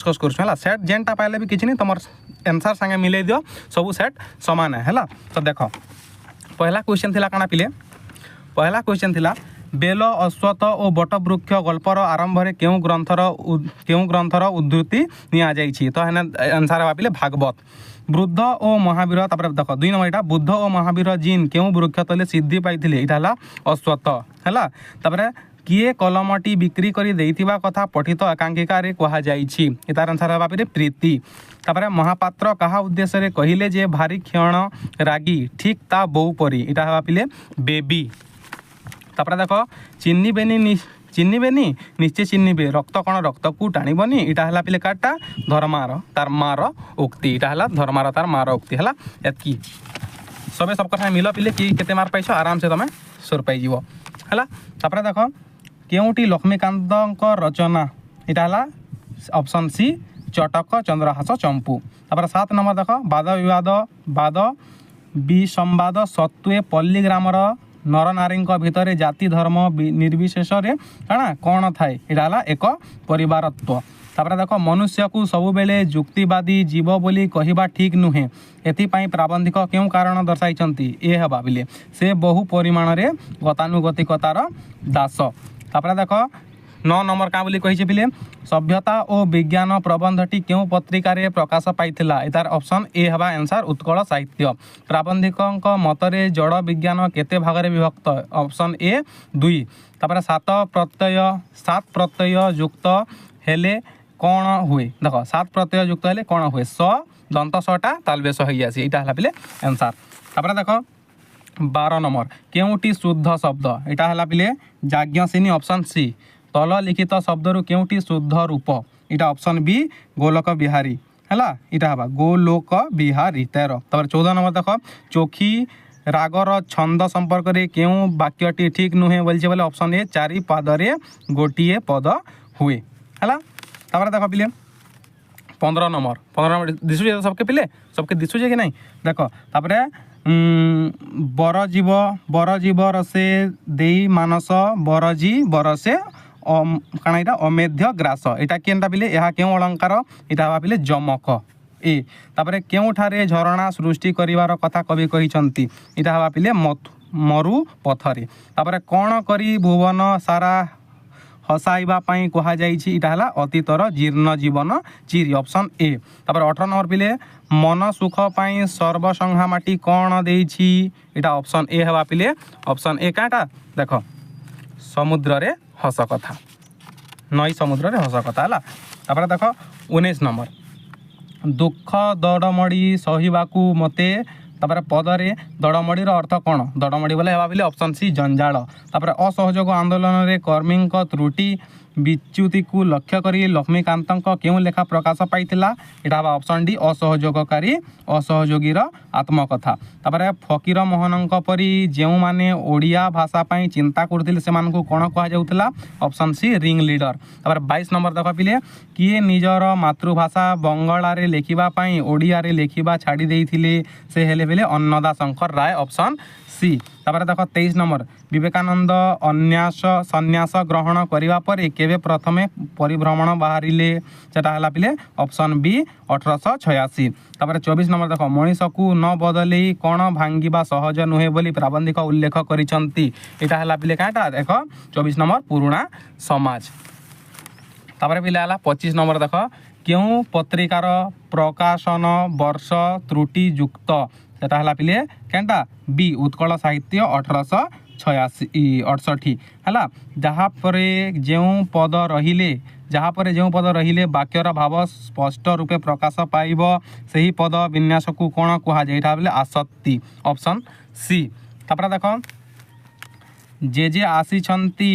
Discuss कर set जेनटा पाइले भी किसी नहीं तुम आंसर संगे मिले दियो सब सेट सामान है। तो देख पहला क्वेश्चन थिला काना पिले पहला क्वेश्चन थिला बेल अश्वत्थ और बटवृक्ष गल्पर आरंभ में क्यों ग्रंथर उद्धृति निया जाइछि। तो है आंसर भाविले भागवत। बुद्ध और महावीर तापर देख 2 नंबर यहाँ बुद्ध और महावीर जीन क्यों वृक्ष तले सिद्धि पाई यहाँ अश्वत्थ है। तापर किए कलमटी बिक्री करी देइथिबा कथा पठित एकांकिका कहा जाइछि तार आंसर भाविले प्रीति। तापर महापात्र कहा उद्देश्य रे कहिले जे भारी क्षण रागी ठीक ता बो परी इटा भाविले बेबी। तापर देख चिन्हबेनी निश्चय चिन्हबे रक्त कण रक्त को टाणबनी इटा है पिले काटा धर्मार तार मार उक्ति इटा है धर्मार तार मार उक्ति है एतकी सबे सब कथा मिल पिले कि केते मार पाइछ आराम से तुम सोर पाई जीवो है। तापर देख केउटी लक्ष्मीकांत रचना इटा है ऑप्शन सी चटक चंद्रहास चंपू। तापर 7 नंबर देख वाद विवाद वाद विसंवाद सत्वे पल्ली ग्रामर नर नारी भितर जाति धर्म निर्विशेष है कौन थाए यहाँ एक परिवारत्व। तापर देख मनुष्य को सबु बेले जुक्तिवादी जीव बोली कहवा ठीक नुहे एथिपाई प्राबंधिक क्यों कारण दर्शाई ए है भाविले से बहु परिमाण रे गतानुगतिकतार दास। तापर देख 9 नंबर क्या बोली कही पिले सभ्यता और विज्ञान प्रबंधटी क्यों पत्रिकार प्रकाश पाइथिला तार ऑप्शन ए हवा आंसर उत्कल साहित्य। प्राबंधिक मतरे जड़ विज्ञान केते भागरे विभक्त ऑप्शन ए 2। तापर 7 प्रत्यय युक्त हेले कौन हुए देख 7 प्रत्यय युक्त हेले कौन हुए स दंत सटा तालबेश हो जासी इटा हला पिले आंसर। तापर देख 12 नंबर केउटी शुद्ध शब्द इटा हला पिले याज्ञसेनी ऑप्शन सी। तल लिखित शब्दरू केउटी शुद्ध रूप इटा ऑप्शन बी गोलोक बिहारी है इटा हवा गोलोक बिहारी 13। तापर 14 नंबर देख चोखी रागर छंद संपर्क में क्यों वाक्यटी ठीक नुहे बोलছে बोले ऑप्शन ए 4 पादरे गोटे पद हुए है। तापर देख पिले 15 नंबर दिशुचे सबके पिले सबके दिशुचे कि नहीं देख तापर बरजीव रसे देई मानस बरजी बरसे काना इटा अमेध्य ग्रास इटा केनटा पिले यह क्यों अलंकार इटा भाविले जमक ए। तापर केउठारे झरणा सृष्टि करिवार कथा कवि कहिसंती इटा भाविले मरु पथरे। तापर कौन करी भुवन सारा हसाइबा पाई कहा जाइछि इटा हला अतीतर जीर्ण जीवन चिरी ऑप्शन ए। तापर 18 नंबर पिले मन सुख पाई सर्वसंहा माटी कौन देइछि इटा ऑप्शन ए हवा पिले ऑप्शन ए काटा देख समुद्र रे हस कथा नई समुद्र रे हस कथा है। तापर देख 19 नंबर दुख दड़मड़ी सहिबाकू मते तापर पदरे दड़मड़ी अर्थ कौन दड़मड़ी बोले भाविले ऑप्शन सी जंजाल। तापर असहयोग आंदोलन रे कर्मी त्रुटि विच्युति को लक्ष्य करी लक्ष्मीकांत क्यों लेखा प्रकाश पाइथिला इटा ऑप्शन डी असहयोगकारी असहयोगीर आत्मकथा। तापर फकीर मोहन परी जो माने ओडिया भाषा पाई चिंता करथिले सेमान को कौन कहा जाउथला ऑप्शन सी रिंग लीडर। तापर 22 नंबर देख पिले किए निजर मातृभाषा बंगला रे लेखिबा पाई ओडिया रे लेखिबा छाड़ी देइथिले से हेले बेले अन्नदा शंकर राय ऑप्शन सी। तापर देख 23 नंबर विवेकानंद सन्यास ग्रहण करिवा पर केवे प्रथमे परिभ्रमण बाहरिले सेटा हला पिले ऑप्शन बी 1886। तापर 24 नंबर देख मनीष को न बदले कौन भांगिबा सहज नुहे बोली प्राबंधिक उल्लेख करिसंती इटा हला पिले काटा देख 24 नंबर पुराणा समाज। तापर पिले हला 25 नंबर देख क्यों पत्रिकार प्रकाशन वर्ष त्रुटि युक्त सेटा हला पिले केनटा बी उत्कल साहित्य 1868 है। जहाँ परे जो पद रहिले वाक्यर भाव स्पष्ट रूपे प्रकाश पाइब सही पद विन्यास को कौन कह जाए बोले आसक्ति ऑप्शन सी। तापर देख जे आसी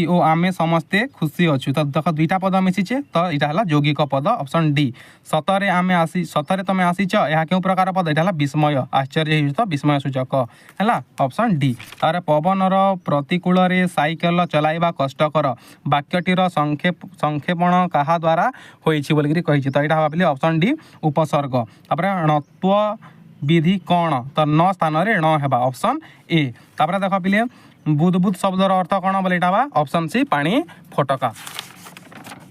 ओ आमे समस्ते खुशी अच्छु तो देख 2टा पद मिशिचे तो यहाँ है यौगिक पद ऑप्शन डी। सतरे आमे आसी सतरे तुम आसीच यह क्यों प्रकार पद यहाँ विस्मय आश्चर्य तो विस्मय सूचक है ऑप्शन डी। तार पवनर प्रतिकूल साइकेल चलाइबा कष्टकर वाक्यटीर संक्षेपण क्या द्वारा होइछि बोलिकरी कहिछि तो यहाँ भाविले ऑप्शन डी उपसर्ग। तापर णत्व विधि कौन तो न स्थान रे ण हेबा ऑप्शन ए। तापर देख पिले बुदबुद शब्दर अर्थ कौन बोले ऑप्शन सी पानी फटका।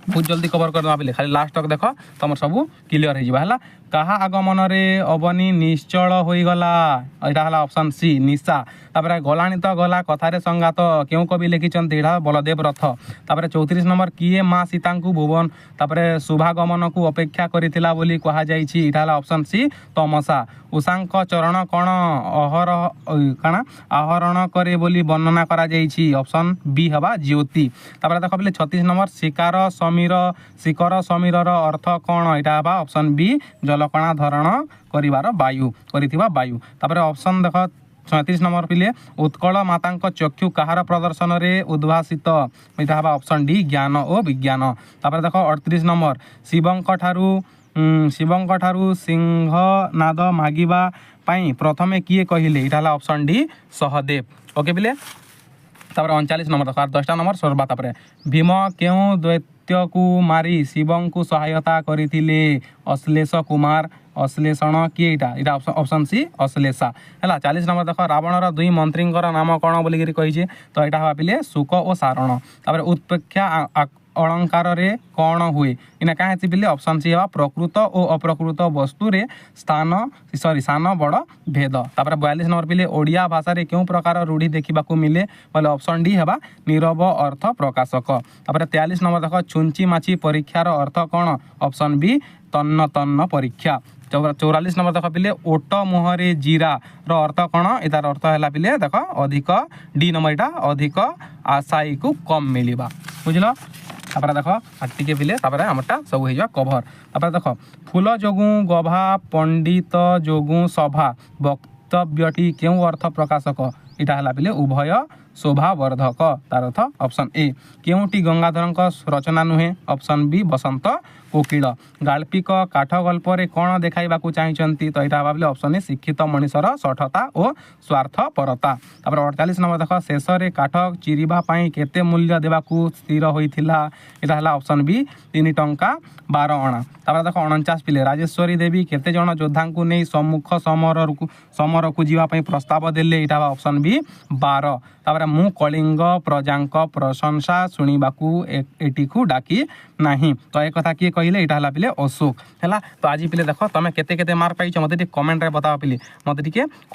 बहुत जल्दी कवर करदेमा पिले खाली लास्ट तक देख तुम सब क्लीयर हो कहा आगमन रे अवनी निश्चल हो गला यहाँ है ऑप्शन सी निशा तापर गलानी तो गला कथारे संगात क्यों कवि लिखिं यहाँ बलदेव रथ तापर 34 नंबर किए माँ सीता भुवन तापर शुभागमन को अपेक्षा करिथिला बोली कहा जाइछि यहाँ है ऑप्शन सी तमसा उषांक चरण कण कण आहरण करे बोली वर्णना करा जाइछि ऑप्शन बी हवा ज्योति तापर देख बोले 36 नंबर शिकार शिखर समीर अर्थ कौन यहाँ हवा ऑप्शन बी जलकणा धरण करिवार वायु करिथिबा वायु तापर ऑप्शन देख 37 नंबर पिले उत्कल माता चक्षु कहार प्रदर्शन रे उद्भासित यहाँ हवा ऑप्शन डी ज्ञान और विज्ञान तापर देख 38 नंबर शिवंक ठारू सिंहनाद मागिबा पाई प्रथमे किए कहले यहाँ है ऑप्शन डी सहदेव ओके पिले तापर 39 नंबर देख 10टा नंबर सर्वा तापर भीम क्यों दैत्य को मारी शिवं को सहायता करथिले अश्लेष कुमार अश्लेषण किए यहाँ ऑप्शन सी अश्लेषा है 40 नंबर देख रावणर दुई मंत्री नाम कौन बोलिकी कही तो यहाँ हवा पिले शुक और सारण तापर उत्पेक्षा अलंकार रे कौन हुए इना क्या पिले ऑप्शन सी है प्रकृत और अप्रकृत वस्तु रे सान बड़ भेद तापर 42 नंबर पिले ओडिया भाषा रे क्यों प्रकार रूढ़ी देखा मिले बोले ऑप्शन डी है नीरव अर्थ प्रकाशक तापर 43 नंबर देख छुंची माछी परीक्षार अर्थ कौन ऑप्शन बी तन्न तन्न परीक्षा 44 नंबर देख पिले ओट मुहरे जीरा रो अर्थ कौन यार अर्थ है पिले देख अधिक डी नंबर यहाँ अधिक आशायी को कम मिलवा बुझल तापर देख आटे पिले आमटा सब हो कभर तापर देख फूल जोगु गभा पंडित जोगु सभा वक्तव्यटी क्यों अर्थ प्रकाशक यहाँ है पिले उभय शोभावर्धक तार अर्थ ऑप्शन ए केउटी गंगाधर रचना नुहे ऑप्शन बी बसंत कोकिल गाल्पिक काठ गल्प कौन देखा चाहिए तो यहाँ भाविले ऑप्शन ए शिक्षित मनीषर सठता और स्वार्थपरता तापर 48 नंबर देख शेष में काठ चिरीबा केते मूल्य देवाकू स्थिर होइथिला यहाँ है ऑप्शन बी 3 टंका 12 अणा तापर देख 49 पिले राजेश्वरी देवी केते जन योद्धा को नहीं सम्मुख समर को जीवाई प्रस्ताव देले यहाँ ऑप्शन बी 12 तापर मु कलिंग प्रजांक प्रशंसा शुणवाकू एटी को डाकी नहीं तो एक कथा किए कहले यहाँ है पिले अशोक है तो आज पिले देख तुम केते मार्क पाइछ मत कमेंट रे बताओ पिले मत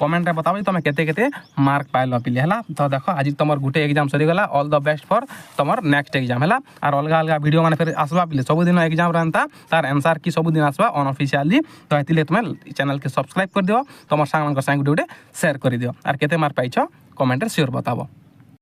कमेंट रे बताओ तुम केते मार्क पाइल पिले है तो देख आज तुम गोटे एग्जाम सरीगला ऑल द बेस्ट फॉर तुम नेक्स्ट एग्जाम है और अलग अलग वीडियो मैंने फिर आसवा पिले सबुदिन एग्जाम रहता तार आंसर की सबुदिन आसवा अनऑफिशियली तो ये तुम चैनल के सब्सक्राइब कर दियो तुम सांग गोटे शेयर कर दियो और केते मार्क पाइछ कमेंट रे श्योर बताओ।